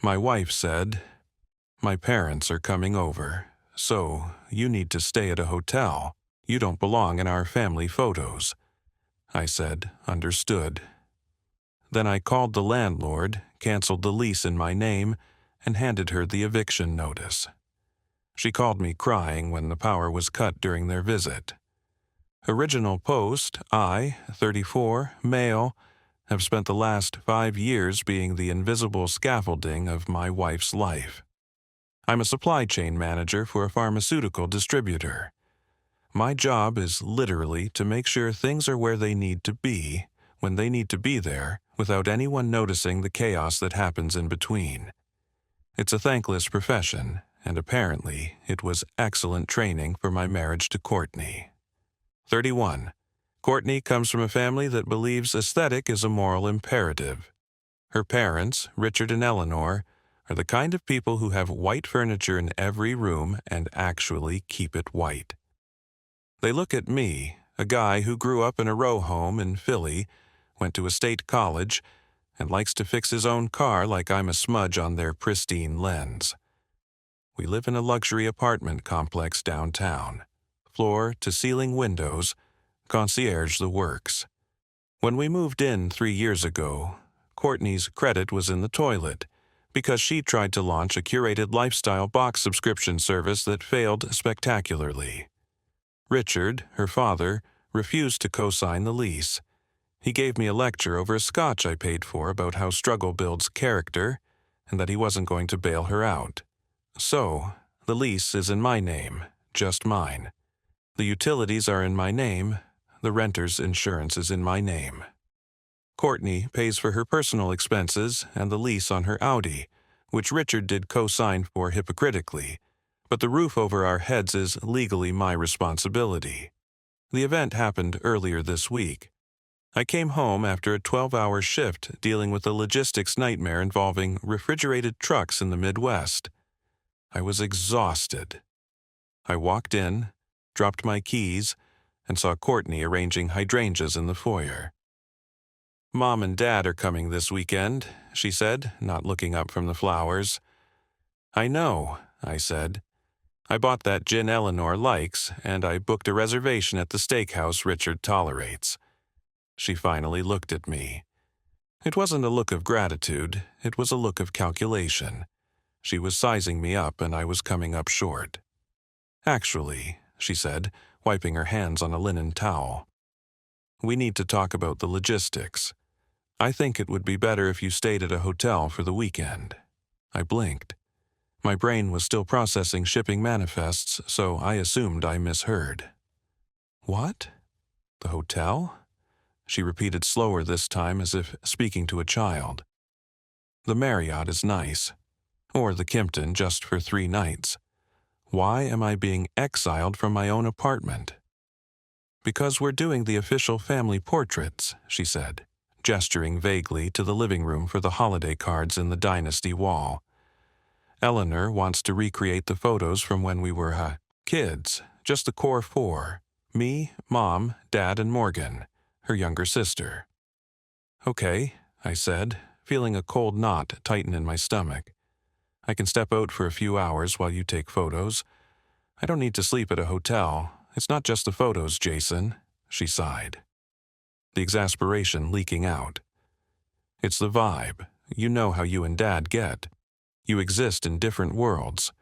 My wife said, "My parents are coming over, so you need to stay at a hotel. You don't belong in our family photos." I said, "Understood." Then I called the landlord, canceled the lease in my name, and handed her the eviction notice. She called me crying when the power was cut during their visit. Original post, I, 34, male, have spent the last 5 years being the invisible scaffolding of my wife's life. I'm a supply chain manager for a pharmaceutical distributor. My job is literally to make sure things are where they need to be, when they need to be there, without anyone noticing the chaos that happens in between. It's a thankless profession, and apparently it was excellent training for my marriage to Courtney. 31. Courtney comes from a family that believes aesthetic is a moral imperative. Her parents, Richard and Eleanor, are the kind of people who have white furniture in every room and actually keep it white. They look at me, a guy who grew up in a row home in Philly, went to a state college, and likes to fix his own car like I'm a smudge on their pristine lens. We live in a luxury apartment complex downtown. Floor-to-ceiling windows, concierge the works. When we moved in 3 years ago, Courtney's credit was in the toilet because she tried to launch a curated lifestyle box subscription service that failed spectacularly. Richard, her father, refused to co-sign the lease. He gave me a lecture over a scotch I paid for about how struggle builds character and that he wasn't going to bail her out. So, the lease is in my name, just mine. The utilities are in my name, the renter's insurance is in my name. Courtney pays for her personal expenses and the lease on her Audi, which Richard did co-sign for hypocritically, but the roof over our heads is legally my responsibility. The event happened earlier this week. I came home after a 12-hour shift dealing with a logistics nightmare involving refrigerated trucks in the Midwest. I was exhausted. I walked in, dropped my keys, and saw Courtney arranging hydrangeas in the foyer. "Mom and Dad are coming this weekend," she said, not looking up from the flowers. "I know," I said. "I bought that gin Eleanor likes, and I booked a reservation at the steakhouse Richard tolerates." She finally looked at me. It wasn't a look of gratitude, it was a look of calculation. She was sizing me up and I was coming up short. "Actually," she said, wiping her hands on a linen towel, "we need to talk about the logistics. I think it would be better if you stayed at a hotel for the weekend." I blinked. My brain was still processing shipping manifests, so I assumed I misheard. "What? The hotel?" She repeated slower this time, as if speaking to a child. "The Marriott is nice. Or the Kimpton just for 3 nights. Why am I being exiled from my own apartment?" "Because we're doing the official family portraits," she said, gesturing vaguely to the living room for the holiday cards in the Dynasty wall. "Eleanor wants to recreate the photos from when we were, kids, just the core 4. Me, Mom, Dad, and Morgan, her younger sister." "Okay," I said, feeling a cold knot tighten in my stomach. "I can step out for a few hours while you take photos. I don't need to sleep at a hotel. It's not just the photos, Jason," she sighed, the exasperation leaking out. "It's the vibe. You know how you and Dad get. You exist in different worlds.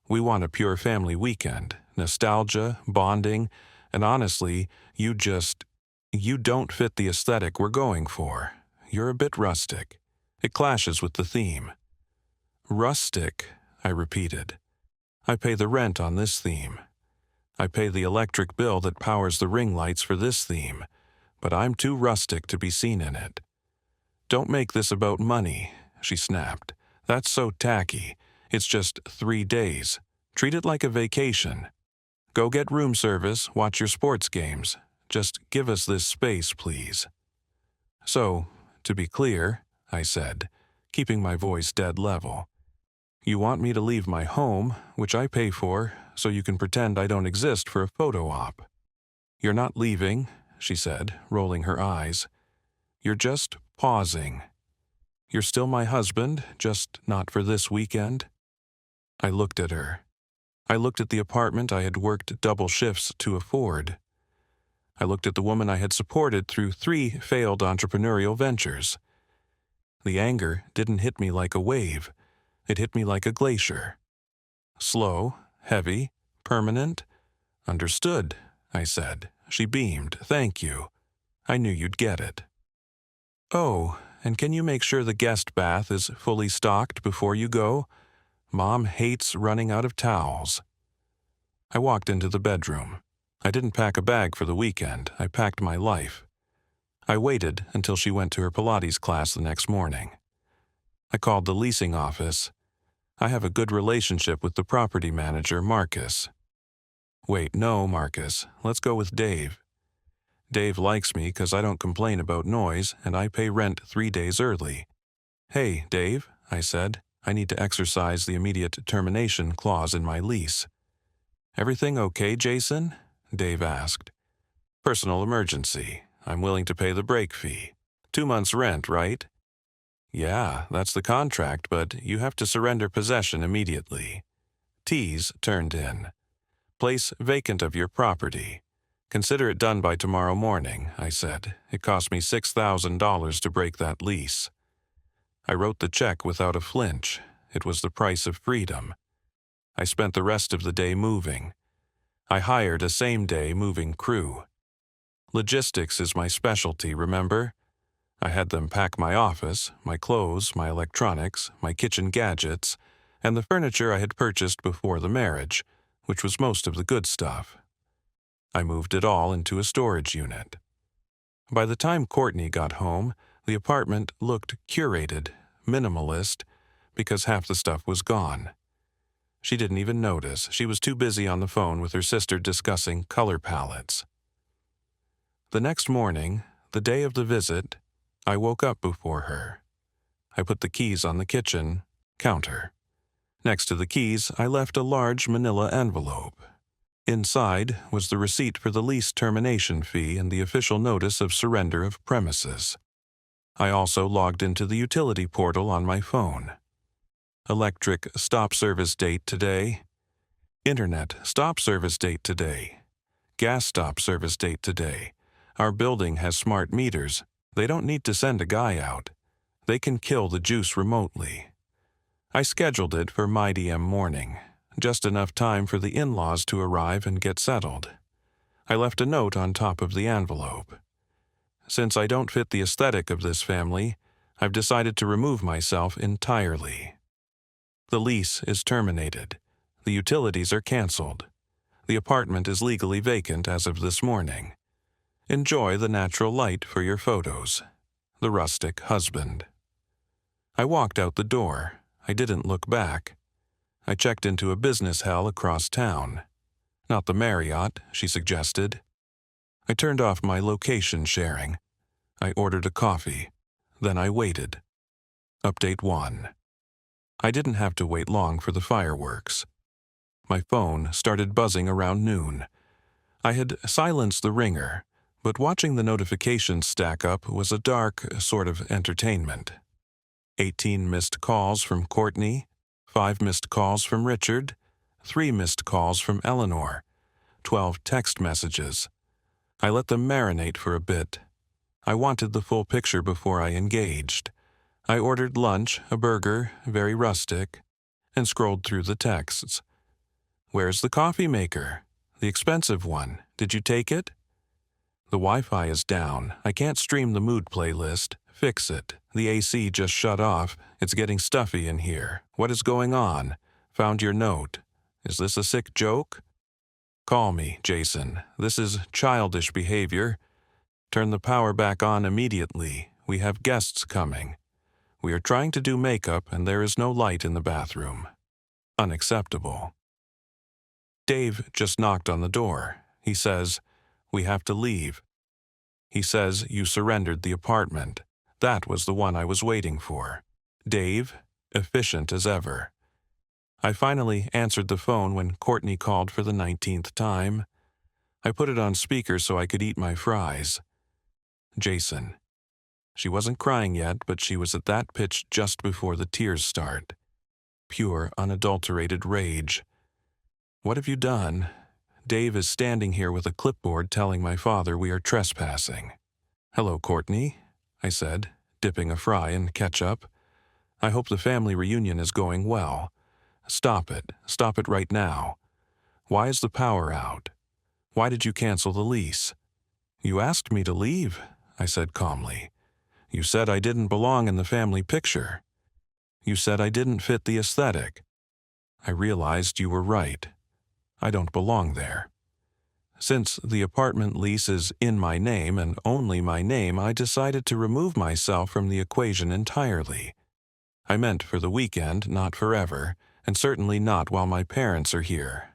We want a pure family weekend, nostalgia, bonding, and honestly, you don't fit the aesthetic we're going for. You're a bit rustic. It clashes with the theme." "Rustic," I repeated. "I pay the rent on this theme. I pay the electric bill that powers the ring lights for this theme, but I'm too rustic to be seen in it." "Don't make this about money," she snapped. "That's so tacky. It's just 3 days. Treat it like a vacation. Go get room service, watch your sports games. Just give us this space, please." "So, to be clear," I said, keeping my voice dead level, "you want me to leave my home, which I pay for, so you can pretend I don't exist for a photo op." "You're not leaving," she said, rolling her eyes. "You're just pausing." You're still my husband, just not for this weekend? I looked at her. I looked at the apartment I had worked double shifts to afford. I looked at the woman I had supported through 3 failed entrepreneurial ventures. The anger didn't hit me like a wave. It hit me like a glacier. Slow, heavy, permanent. Understood, I said. She beamed. Thank you. I knew you'd get it. Oh, and can you make sure the guest bath is fully stocked before you go? Mom hates running out of towels. I walked into the bedroom. I didn't pack a bag for the weekend. I packed my life. I waited until she went to her Pilates class the next morning. I called the leasing office. I have a good relationship with the property manager, Marcus. Wait, no, Marcus. Let's go with Dave. Dave likes me because I don't complain about noise and I pay rent 3 days early. Hey, Dave, I said. I need to exercise the immediate termination clause in my lease. Everything okay, Jason? Dave asked. Personal emergency. I'm willing to pay the break fee. 2 months' rent, right? Yeah, that's the contract, but you have to surrender possession immediately. T's turned in. Place vacant of your property. Consider it done by tomorrow morning, I said. It cost me $6,000 to break that lease. I wrote the check without a flinch. It was the price of freedom. I spent the rest of the day moving. I hired a same-day moving crew. Logistics is my specialty, remember? I had them pack my office, my clothes, my electronics, my kitchen gadgets, and the furniture I had purchased before the marriage, which was most of the good stuff. I moved it all into a storage unit. By the time Courtney got home, the apartment looked curated, minimalist, because half the stuff was gone. She didn't even notice. She was too busy on the phone with her sister discussing color palettes. The next morning, the day of the visit, I woke up before her. I put the keys on the kitchen counter. Next to the keys, I left a large manila envelope. Inside was the receipt for the lease termination fee and the official notice of surrender of premises. I also logged into the utility portal on my phone. Electric stop service date today. Internet stop service date today. Gas stop service date today. Our building has smart meters. They don't need to send a guy out. They can kill the juice remotely. I scheduled it for MyDM morning, just enough time for the in-laws to arrive and get settled. I left a note on top of the envelope. Since I don't fit the aesthetic of this family, I've decided to remove myself entirely. The lease is terminated. The utilities are canceled. The apartment is legally vacant as of this morning. Enjoy the natural light for your photos. The rustic husband. I walked out the door. I didn't look back. I checked into a business hell across town. Not the Marriott, she suggested. I turned off my location sharing. I ordered a coffee. Then I waited. Update 1. I didn't have to wait long for the fireworks. My phone started buzzing around noon. I had silenced the ringer, but watching the notifications stack up was a dark sort of entertainment. 18 missed calls from Courtney, 5 missed calls from Richard, 3 missed calls from Eleanor, 12 text messages. I let them marinate for a bit. I wanted the full picture before I engaged. I ordered lunch, a burger, very rustic, and scrolled through the texts. Where's the coffee maker? The expensive one. Did you take it? The Wi-Fi is down. I can't stream the mood playlist. Fix it. The AC just shut off. It's getting stuffy in here. What is going on? Found your note. Is this a sick joke? Call me, Jason. This is childish behavior. Turn the power back on immediately. We have guests coming. We are trying to do makeup and there is no light in the bathroom. Unacceptable. Dave just knocked on the door. He says, "We have to leave." He says you surrendered the apartment. That was the one I was waiting for. Dave, efficient as ever. I finally answered the phone when Courtney called for the 19th time. I put it on speaker so I could eat my fries. Jason. She wasn't crying yet, but she was at that pitch just before the tears start. Pure, unadulterated rage. "What have you done?" Dave is standing here with a clipboard telling my father we are trespassing. "Hello, Courtney," I said, dipping a fry in ketchup. "I hope the family reunion is going well. Stop it. Stop it right now. Why is the power out? Why did you cancel the lease?" "You asked me to leave," I said calmly. "You said I didn't belong in the family picture. You said I didn't fit the aesthetic. I realized you were right. I don't belong there. Since the apartment lease is in my name and only my name, I decided to remove myself from the equation entirely. I meant for the weekend, not forever, and certainly not while my parents are here.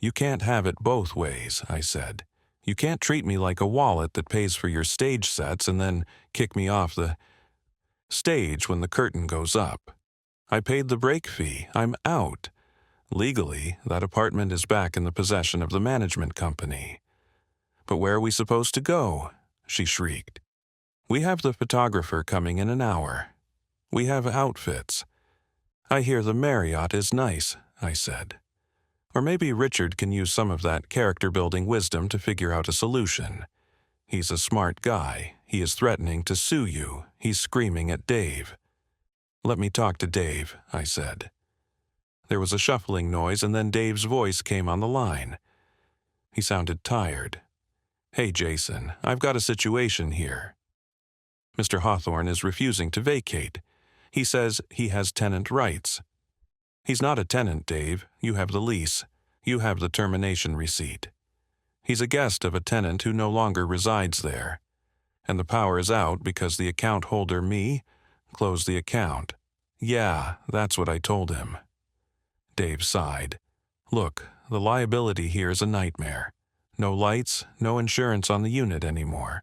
You can't have it both ways," I said. "You can't treat me like a wallet that pays for your stage sets and then kick me off the stage when the curtain goes up. I paid the break fee. I'm out. Legally, that apartment is back in the possession of the management company." "But where are we supposed to go?" she shrieked. "We have the photographer coming in an hour. We have outfits. I hear the Marriott is nice," I said. "Or maybe Richard can use some of that character-building wisdom to figure out a solution. He's a smart guy. He is threatening to sue you. He's screaming at Dave." "Let me talk to Dave," I said. There was a shuffling noise, and then Dave's voice came on the line. He sounded tired. "Hey, Jason, I've got a situation here. Mr. Hawthorne is refusing to vacate. He says he has tenant rights." "He's not a tenant, Dave. You have the lease. You have the termination receipt. He's a guest of a tenant who no longer resides there. And the power is out because the account holder, me, closed the account. Yeah, that's what I told him." Dave sighed. "Look, the liability here is a nightmare. No lights, no insurance on the unit anymore.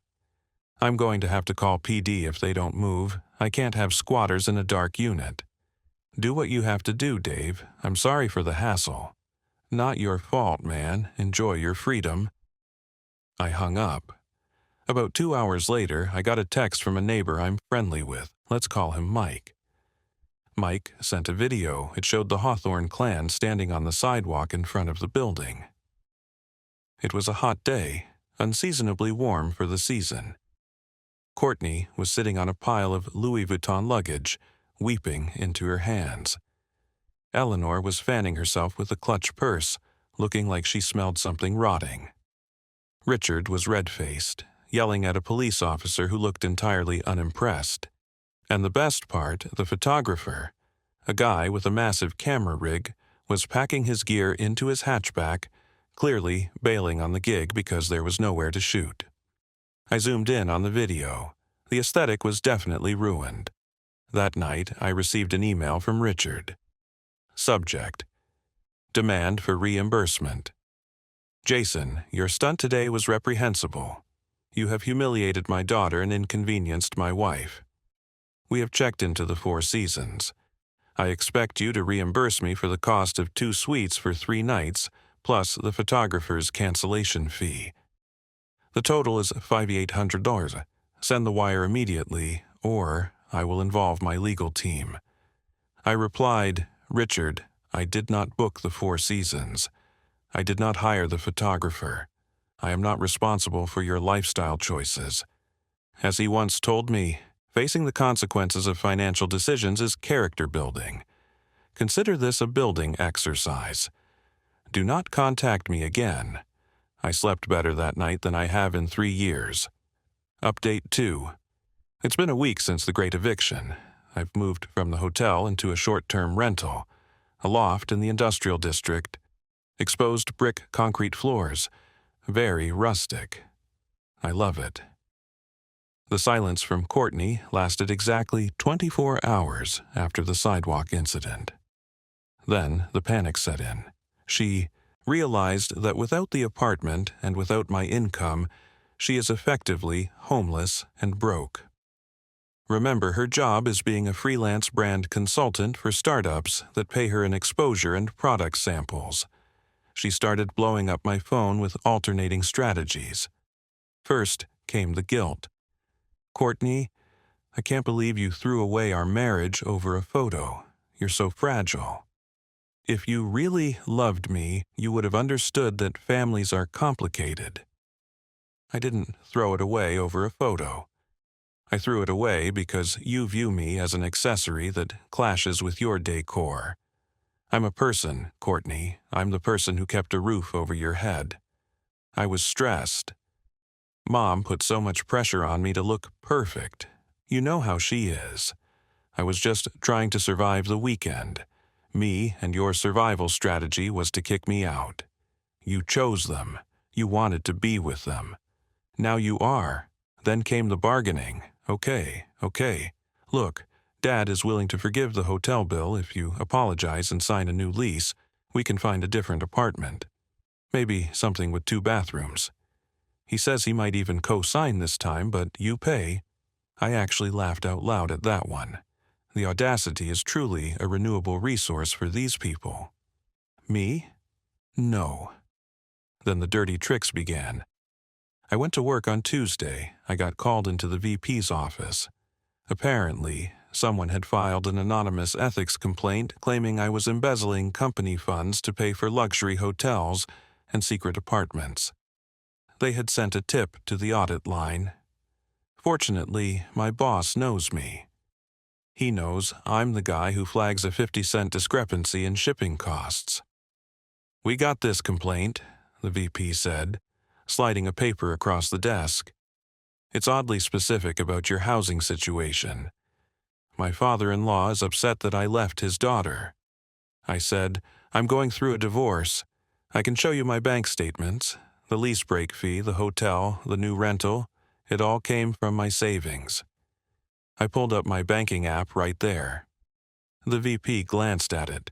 I'm going to have to call PD if they don't move. I can't have squatters in a dark unit. Do what you have to do, Dave. I'm sorry for the hassle. Not your fault, man. Enjoy your freedom." I hung up. About 2 hours later, I got a text from a neighbor I'm friendly with. Let's call him Mike. Mike sent a video. It showed the Hawthorne clan standing on the sidewalk in front of the building. It was a hot day, unseasonably warm for the season. Courtney was sitting on a pile of Louis Vuitton luggage, weeping into her hands. Eleanor was fanning herself with a clutch purse, looking like she smelled something rotting. Richard was red-faced, yelling at a police officer who looked entirely unimpressed. And the best part, the photographer, a guy with a massive camera rig, was packing his gear into his hatchback, clearly bailing on the gig because there was nowhere to shoot. I zoomed in on the video. The aesthetic was definitely ruined. That night, I received an email from Richard. Subject: Demand for reimbursement. "Jason, your stunt today was reprehensible. You have humiliated my daughter and inconvenienced my wife. We have checked into the Four Seasons. I expect you to reimburse me for the cost of 2 suites for 3 nights, plus the photographer's cancellation fee. The total is $5,800. Send the wire immediately, or I will involve my legal team." I replied, "Richard, I did not book the Four Seasons. I did not hire the photographer. I am not responsible for your lifestyle choices. As he once told me, facing the consequences of financial decisions is character building. Consider this a building exercise. Do not contact me again. I slept better that night than I have in 3 years. Update 2. It's been a week since the Great Eviction. I've moved from the hotel into a short-term rental, a loft in the industrial district, exposed brick concrete floors, very rustic. I love it." The silence from Courtney lasted exactly 24 hours after the sidewalk incident. Then the panic set in. She realized that without the apartment and without my income, she is effectively homeless and broke. Remember, her job is being a freelance brand consultant for startups that pay her in exposure and product samples. She started blowing up my phone with alternating strategies. First came the guilt. "Courtney, I can't believe you threw away our marriage over a photo. You're so fragile. If you really loved me, you would have understood that families are complicated. I didn't throw it away over a photo. I threw it away because you view me as an accessory that clashes with your decor. I'm a person, Courtney. I'm the person who kept a roof over your head. I was stressed. Mom put so much pressure on me to look perfect. You know how she is. I was just trying to survive the weekend. Me and your survival strategy was to kick me out. You chose them. You wanted to be with them. Now you are. Then came the bargaining. Okay. Look, Dad is willing to forgive the hotel bill if you apologize and sign a new lease. We can find a different apartment. Maybe something with 2 bathrooms. He says he might even co-sign this time, but you pay. I actually laughed out loud at that one. The audacity is truly a renewable resource for these people. Me? No. Then the dirty tricks began. I went to work on Tuesday. I got called into the VP's office. Apparently, someone had filed an anonymous ethics complaint claiming I was embezzling company funds to pay for luxury hotels and secret apartments. They had sent a tip to the audit line. Fortunately, my boss knows me. He knows I'm the guy who flags a 50-cent discrepancy in shipping costs. We got this complaint, the VP said, sliding a paper across the desk. It's oddly specific about your housing situation. My father-in-law is upset that I left his daughter. I said, I'm going through a divorce. I can show you my bank statements, the lease break fee, the hotel, the new rental. It all came from my savings. I pulled up my banking app right there. The VP glanced at it.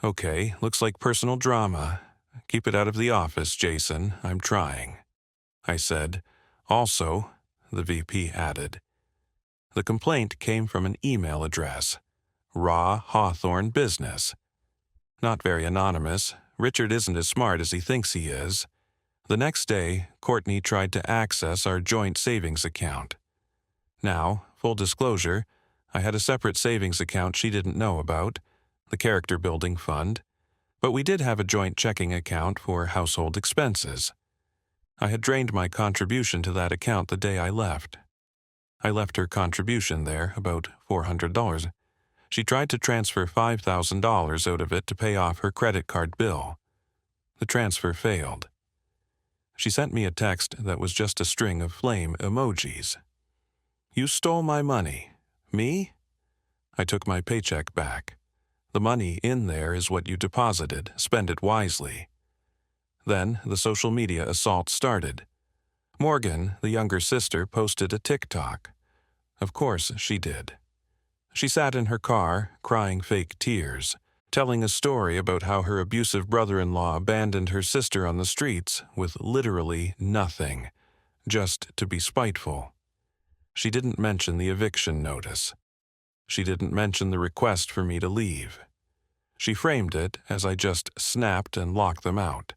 Okay, looks like personal drama. Keep it out of the office, Jason. I'm trying. I said. Also, the VP added. The complaint came from an email address. Raw Hawthorne Business. Not very anonymous. Richard isn't as smart as he thinks he is. The next day, Courtney tried to access our joint savings account. Now, full disclosure, I had a separate savings account she didn't know about, the character building fund, but we did have a joint checking account for household expenses. I had drained my contribution to that account the day I left. I left her contribution there, about $400. She tried to transfer $5,000 out of it to pay off her credit card bill. The transfer failed. She sent me a text that was just a string of flame emojis. You stole my money. Me? I took my paycheck back. The money in there is what you deposited. Spend it wisely. Then the social media assault started. Morgan, the younger sister, posted a TikTok. Of course she did. She sat in her car, crying fake tears, telling a story about how her abusive brother-in-law abandoned her sister on the streets with literally nothing, just to be spiteful. She didn't mention the eviction notice. She didn't mention the request for me to leave. She framed it as I just snapped and locked them out.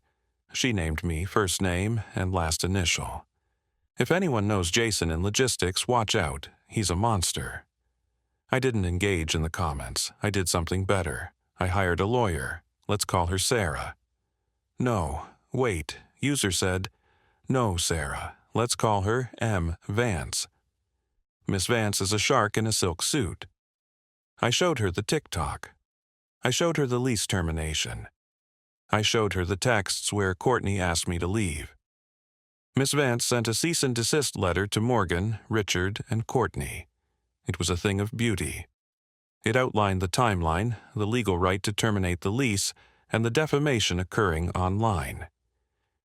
She named me first name and last initial. If anyone knows Jason in logistics, watch out. He's a monster. I didn't engage in the comments. I did something better. I hired a lawyer. Let's call her Sarah. No, wait. User said, no, Sarah. Let's call her M. Vance. Miss Vance is a shark in a silk suit. I showed her the TikTok. I showed her the lease termination. I showed her the texts where Courtney asked me to leave. Miss Vance sent a cease and desist letter to Morgan, Richard, and Courtney. It was a thing of beauty. It outlined the timeline, the legal right to terminate the lease, and the defamation occurring online.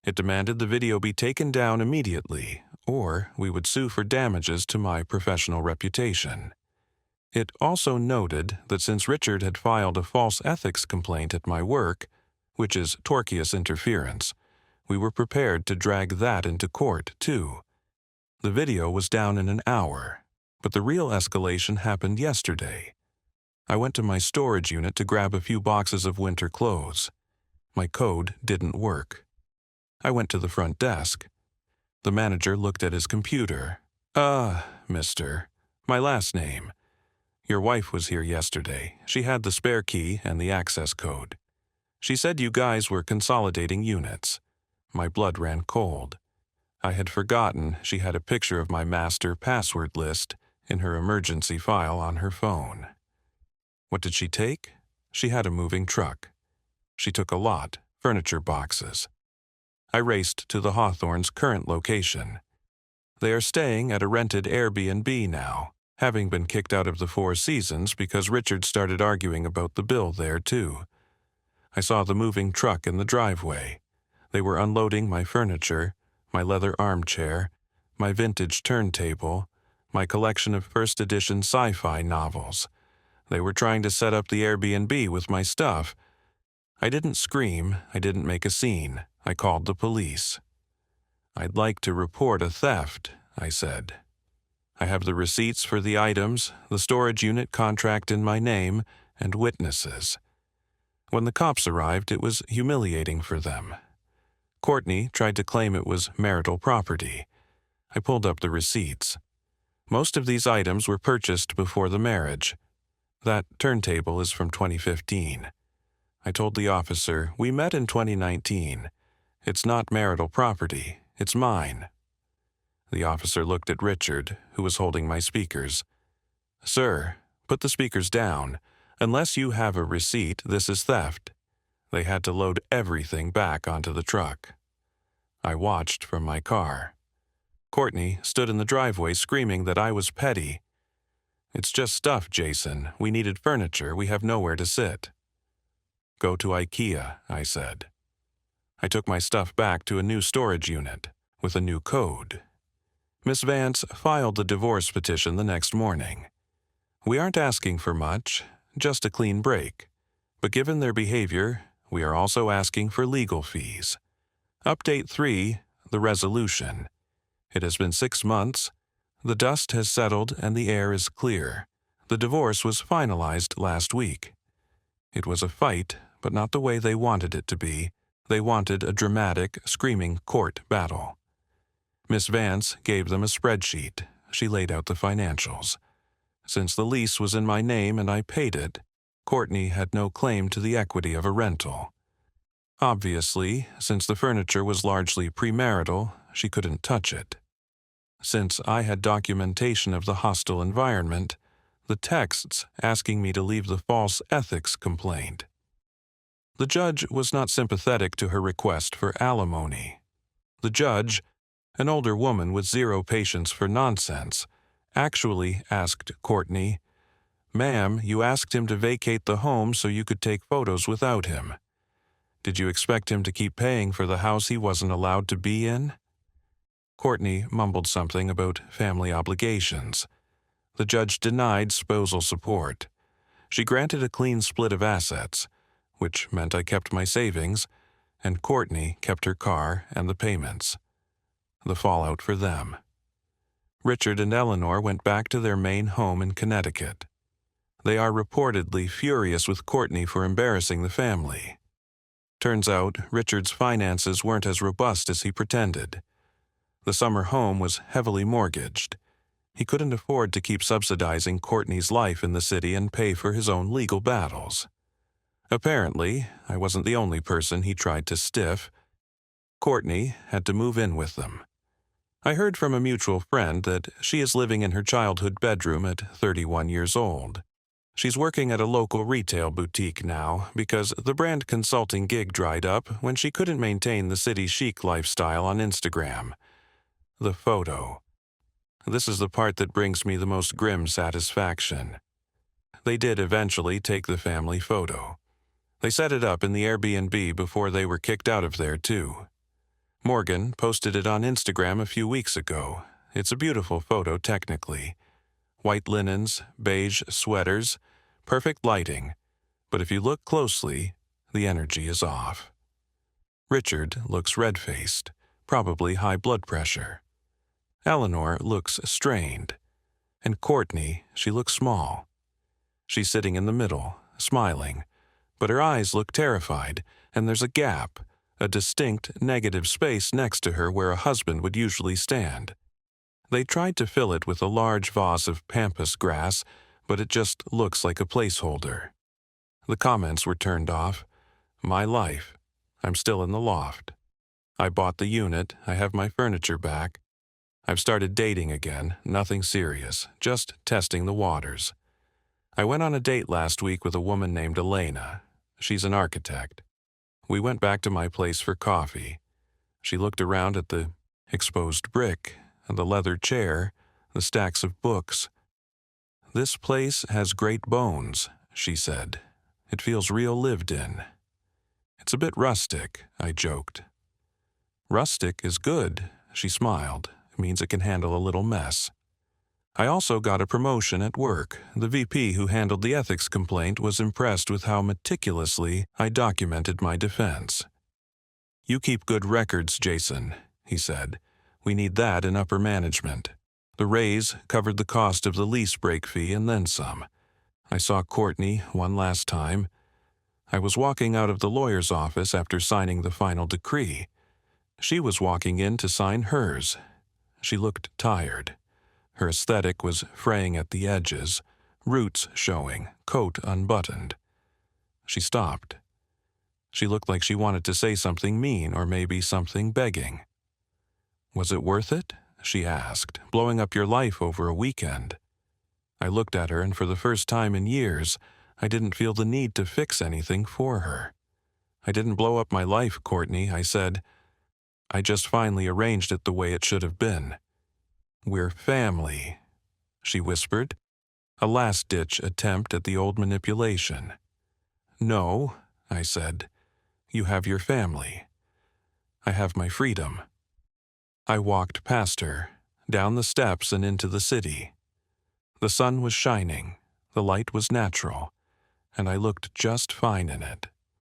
It demanded the video be taken down immediately, or we would sue for damages to my professional reputation. It also noted that since Richard had filed a false ethics complaint at my work, which is tortious interference, we were prepared to drag that into court, too. The video was down in an hour, but the real escalation happened yesterday. I went to my storage unit to grab a few boxes of winter clothes. My code didn't work. I went to the front desk. The manager looked at his computer. Mister, My last name. Your wife was here yesterday. She had the spare key and the access code. She said you guys were consolidating units. My blood ran cold. I had forgotten she had a picture of my master password list in her emergency file on her phone. What did she take? She had a moving truck. She took a lot, furniture boxes. I raced to the Hawthorns' current location. They are staying at a rented Airbnb now, having been kicked out of the Four Seasons because Richard started arguing about the bill there too. I saw the moving truck in the driveway. They were unloading my furniture, my leather armchair, my vintage turntable, my collection of first edition sci-fi novels. They were trying to set up the Airbnb with my stuff. I didn't scream, I didn't make a scene. I called the police. I'd like to report a theft, I said. I have the receipts for the items, the storage unit contract in my name, and witnesses. When the cops arrived, it was humiliating for them. Courtney tried to claim it was marital property. I pulled up the receipts. Most of these items were purchased before the marriage. That turntable is from 2015. I told the officer, we met in 2019. It's not marital property, it's mine. The officer looked at Richard, who was holding my speakers. Sir, put the speakers down. Unless you have a receipt, this is theft. They had to load everything back onto the truck. I watched from my car. Courtney stood in the driveway screaming that I was petty. It's just stuff, Jason. We needed furniture. We have nowhere to sit. Go to IKEA, I said. I took my stuff back to a new storage unit with a new code. Miss Vance filed the divorce petition the next morning. We aren't asking for much, just a clean break. But given their behavior, we are also asking for legal fees. Update 3, the resolution. It has been 6 months. The dust has settled and the air is clear. The divorce was finalized last week. It was a fight, but not the way they wanted it to be. They wanted a dramatic, screaming court battle. Miss Vance gave them a spreadsheet. She laid out the financials. Since the lease was in my name and I paid it, Courtney had no claim to the equity of a rental. Obviously, since the furniture was largely premarital, she couldn't touch it. Since I had documentation of the hostile environment, the texts asking me to leave the false ethics complaint. The judge was not sympathetic to her request for alimony. The judge, an older woman with zero patience for nonsense, actually asked Courtney, "Ma'am, you asked him to vacate the home so you could take photos without him. Did you expect him to keep paying for the house he wasn't allowed to be in?" Courtney mumbled something about family obligations. The judge denied spousal support. She granted a clean split of assets, which meant I kept my savings, and Courtney kept her car and the payments. The fallout for them. Richard and Eleanor went back to their main home in Connecticut. They are reportedly furious with Courtney for embarrassing the family. Turns out Richard's finances weren't as robust as he pretended. The summer home was heavily mortgaged. He couldn't afford to keep subsidizing Courtney's life in the city and pay for his own legal battles. Apparently, I wasn't the only person he tried to stiff. Courtney had to move in with them. I heard from a mutual friend that she is living in her childhood bedroom at 31 years old. She's working at a local retail boutique now because the brand consulting gig dried up when she couldn't maintain the city chic lifestyle on Instagram. The photo. This is the part that brings me the most grim satisfaction. They did eventually take the family photo. They set it up in the Airbnb before they were kicked out of there too. Morgan posted it on Instagram a few weeks ago. It's a beautiful photo technically. White linens, beige sweaters, perfect lighting. But if you look closely, the energy is off. Richard looks red-faced, probably high blood pressure. Eleanor looks strained. And Courtney, she looks small. She's sitting in the middle, smiling, but her eyes look terrified, and there's a gap, a distinct negative space next to her where a husband would usually stand. They tried to fill it with a large vase of pampas grass, but it just looks like a placeholder. The comments were turned off. My life. I'm still in the loft. I bought the unit. I have my furniture back. I've started dating again. Nothing serious. Just testing the waters. I went on a date last week with a woman named Elena. She's an architect. We went back to my place for coffee. She looked around at the exposed brick, the leather chair, the stacks of books. "This place has great bones," she said. "It feels real lived in." "It's a bit rustic," I joked. "Rustic is good," she smiled. "It means it can handle a little mess." I also got a promotion at work. The VP who handled the ethics complaint was impressed with how meticulously I documented my defense. "You keep good records, Jason," he said. "We need that in upper management." The raise covered the cost of the lease break fee and then some. I saw Courtney one last time. I was walking out of the lawyer's office after signing the final decree. She was walking in to sign hers. She looked tired. Her aesthetic was fraying at the edges, roots showing, coat unbuttoned. She stopped. She looked like she wanted to say something mean or maybe something begging. "Was it worth it?" she asked, "blowing up your life over a weekend?" I looked at her, and for the first time in years, I didn't feel the need to fix anything for her. "I didn't blow up my life, Courtney," I said. "I just finally arranged it the way it should have been." "We're family," she whispered, a last-ditch attempt at the old manipulation. "No," I said. "You have your family. I have my freedom." I walked past her, down the steps and into the city. The sun was shining, the light was natural, and I looked just fine in it.